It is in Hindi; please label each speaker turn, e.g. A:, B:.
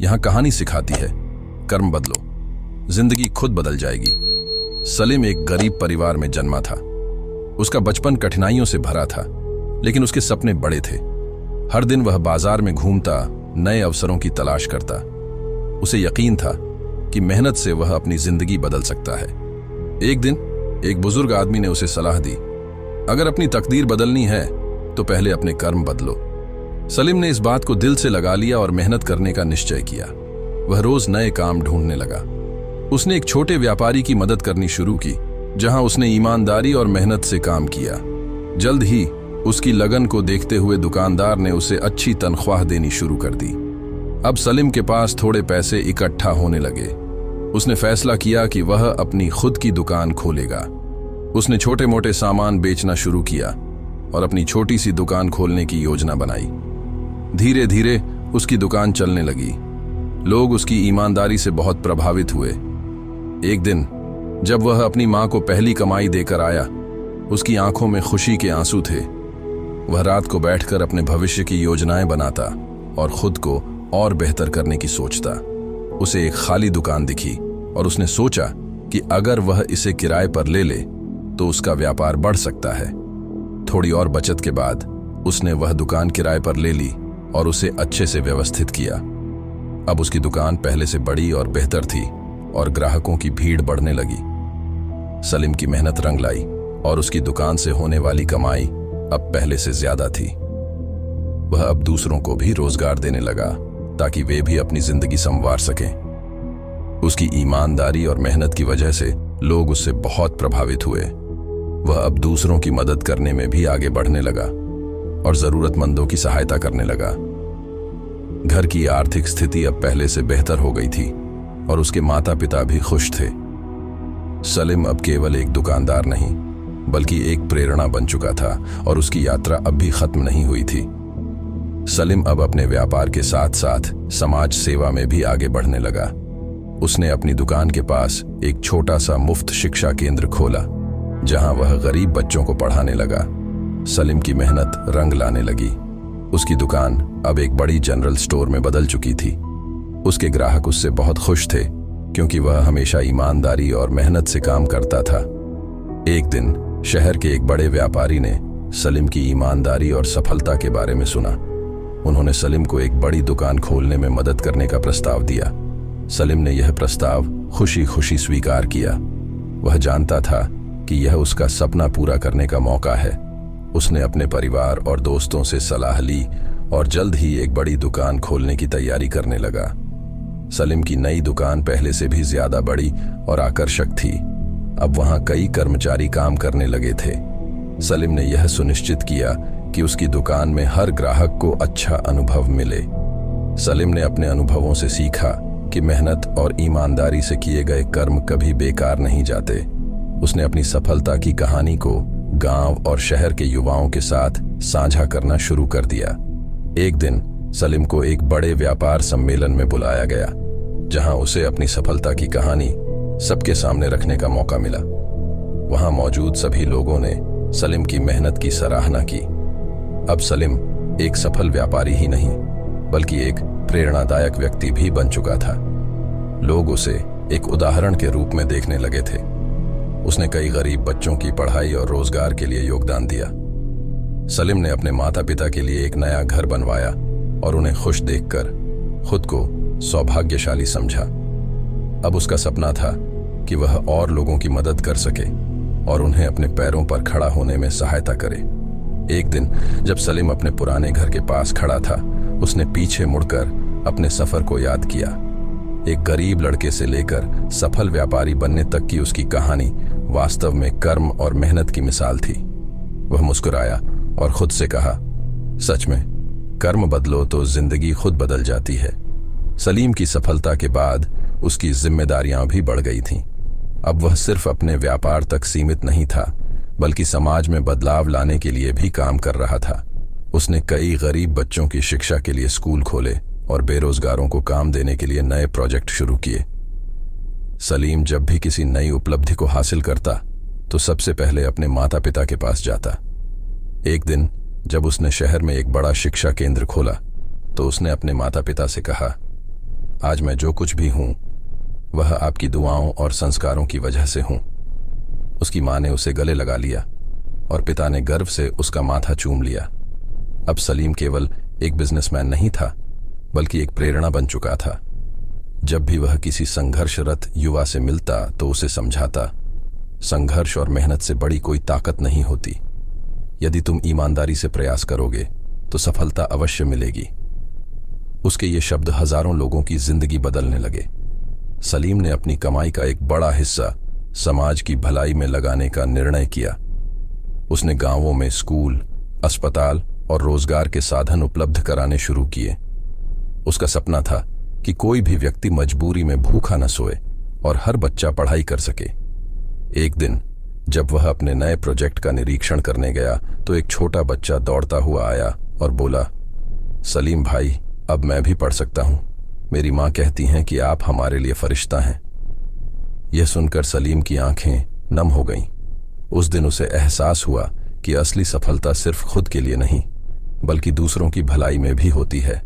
A: यहाँ कहानी सिखाती है, कर्म बदलो, जिंदगी खुद बदल जाएगी। सलीम एक गरीब परिवार में जन्मा था। उसका बचपन कठिनाइयों से भरा था, लेकिन उसके सपने बड़े थे। हर दिन वह बाजार में घूमता, नए अवसरों की तलाश करता। उसे यकीन था कि मेहनत से वह अपनी जिंदगी बदल सकता है। एक दिन एक बुजुर्ग आदमी ने उसे सलाह दी, अगर अपनी तकदीर बदलनी है तो पहले अपने कर्म बदलो। सलीम ने इस बात को दिल से लगा लिया और मेहनत करने का निश्चय किया। वह रोज नए काम ढूंढने लगा। उसने एक छोटे व्यापारी की मदद करनी शुरू की, जहां उसने ईमानदारी और मेहनत से काम किया। जल्द ही उसकी लगन को देखते हुए दुकानदार ने उसे अच्छी तनख्वाह देनी शुरू कर दी। अब सलीम के पास थोड़े पैसे इकट्ठा होने लगे। उसने फैसला किया कि वह अपनी खुद की दुकान खोलेगा। उसने छोटे मोटे सामान बेचना शुरू किया और अपनी छोटी सी दुकान खोलने की योजना बनाई। धीरे धीरे उसकी दुकान चलने लगी। लोग उसकी ईमानदारी से बहुत प्रभावित हुए। एक दिन जब वह अपनी मां को पहली कमाई देकर आया, उसकी आंखों में खुशी के आंसू थे। वह रात को बैठकर अपने भविष्य की योजनाएं बनाता और खुद को और बेहतर करने की सोचता। उसे एक खाली दुकान दिखी और उसने सोचा कि अगर वह इसे किराए पर ले ले तो उसका व्यापार बढ़ सकता है। थोड़ी और बचत के बाद उसने वह दुकान किराए पर ले ली और उसे अच्छे से व्यवस्थित किया। अब उसकी दुकान पहले से बड़ी और बेहतर थी और ग्राहकों की भीड़ बढ़ने लगी। सलीम की मेहनत रंग लाई और उसकी दुकान से होने वाली कमाई अब पहले से ज्यादा थी। वह अब दूसरों को भी रोजगार देने लगा ताकि वे भी अपनी जिंदगी संवार सकें। उसकी ईमानदारी और मेहनत की वजह से लोग उससे बहुत प्रभावित हुए। वह अब दूसरों की मदद करने में भी आगे बढ़ने लगा और जरूरतमंदों की सहायता करने लगा। घर की आर्थिक स्थिति अब पहले से बेहतर हो गई थी और उसके माता पिता भी खुश थे। सलीम अब केवल एक दुकानदार नहीं, बल्कि एक प्रेरणा बन चुका था और उसकी यात्रा अब भी खत्म नहीं हुई थी। सलीम अब अपने व्यापार के साथ साथ समाज सेवा में भी आगे बढ़ने लगा। उसने अपनी दुकान के पास एक छोटा सा मुफ्त शिक्षा केंद्र खोला, जहां वह गरीब बच्चों को पढ़ाने लगा। सलीम की मेहनत रंग लाने लगी। उसकी दुकान अब एक बड़ी जनरल स्टोर में बदल चुकी थी। उसके ग्राहक उससे बहुत खुश थे, क्योंकि वह हमेशा ईमानदारी और मेहनत से काम करता था। एक दिन शहर के एक बड़े व्यापारी ने सलीम की ईमानदारी और सफलता के बारे में सुना। उन्होंने सलीम को एक बड़ी दुकान खोलने में मदद करने का प्रस्ताव दिया। सलीम ने यह प्रस्ताव खुशी खुशी स्वीकार किया। वह जानता था कि यह उसका सपना पूरा करने का मौका है। उसने अपने परिवार और दोस्तों से सलाह ली और जल्द ही एक बड़ी दुकान खोलने की तैयारी करने लगा। सलीम की नई दुकान पहले से भी ज्यादा बड़ी और आकर्षक थी। अब वहां कई कर्मचारी काम करने लगे थे। सलीम ने यह सुनिश्चित किया कि उसकी दुकान में हर ग्राहक को अच्छा अनुभव मिले। सलीम ने अपने अनुभवों से सीखा कि मेहनत और ईमानदारी से किए गए कर्म कभी बेकार नहीं जाते। उसने अपनी सफलता की कहानी को गांव और शहर के युवाओं के साथ साझा करना शुरू कर दिया। एक दिन सलीम को एक बड़े व्यापार सम्मेलन में बुलाया गया, जहां उसे अपनी सफलता की कहानी सबके सामने रखने का मौका मिला। वहां मौजूद सभी लोगों ने सलीम की मेहनत की सराहना की। अब सलीम एक सफल व्यापारी ही नहीं, बल्कि एक प्रेरणादायक व्यक्ति भी बन चुका था। लोग उसे एक उदाहरण के रूप में देखने लगे थे। उसने कई गरीब बच्चों की पढ़ाई और रोजगार के लिए योगदान दिया। सलीम ने अपने माता पिता के लिए एक नया घर बनवाया और उन्हें खुश देखकर खुद को सौभाग्यशाली समझा। अब उसका सपना था कि वह और लोगों की मदद कर सके और उन्हें अपने पैरों पर खड़ा होने में सहायता करे। एक दिन जब सलीम अपने पुराने घर के पास खड़ा था, उसने पीछे मुड़कर अपने सफर को याद किया। एक गरीब लड़के से लेकर सफल व्यापारी बनने तक की उसकी कहानी वास्तव में कर्म और मेहनत की मिसाल थी। वह मुस्कुराया और खुद से कहा, सच में कर्म बदलो तो जिंदगी खुद बदल जाती है। सलीम की सफलता के बाद उसकी जिम्मेदारियां भी बढ़ गई थीं। अब वह सिर्फ अपने व्यापार तक सीमित नहीं था, बल्कि समाज में बदलाव लाने के लिए भी काम कर रहा था। उसने कई गरीब बच्चों की शिक्षा के लिए स्कूल खोले और बेरोजगारों को काम देने के लिए नए प्रोजेक्ट शुरू किए। सलीम जब भी किसी नई उपलब्धि को हासिल करता तो सबसे पहले अपने माता पिता के पास जाता। एक दिन जब उसने शहर में एक बड़ा शिक्षा केंद्र खोला तो उसने अपने माता पिता से कहा, आज मैं जो कुछ भी हूं वह आपकी दुआओं और संस्कारों की वजह से हूं। उसकी मां ने उसे गले लगा लिया और पिता ने गर्व से उसका माथा चूम लिया। अब सलीम केवल एक बिजनेसमैन नहीं था बल्कि एक प्रेरणा बन चुका था। जब भी वह किसी संघर्षरत युवा से मिलता तो उसे समझाता, संघर्ष और मेहनत से बड़ी कोई ताकत नहीं होती। यदि तुम ईमानदारी से प्रयास करोगे तो सफलता अवश्य मिलेगी। उसके ये शब्द हजारों लोगों की जिंदगी बदलने लगे। सलीम ने अपनी कमाई का एक बड़ा हिस्सा समाज की भलाई में लगाने का निर्णय किया। उसने गांवों में स्कूल, अस्पताल और रोजगार के साधन उपलब्ध कराने शुरू किए। उसका सपना था कि कोई भी व्यक्ति मजबूरी में भूखा न सोए और हर बच्चा पढ़ाई कर सके। एक दिन जब वह अपने नए प्रोजेक्ट का निरीक्षण करने गया तो एक छोटा बच्चा दौड़ता हुआ आया और बोला, सलीम भाई, अब मैं भी पढ़ सकता हूं। मेरी मां कहती हैं कि आप हमारे लिए फरिश्ता हैं। यह सुनकर सलीम की आंखें नम हो गईं। उस दिन उसे एहसास हुआ कि असली सफलता सिर्फ खुद के लिए नहीं बल्कि दूसरों की भलाई में भी होती है।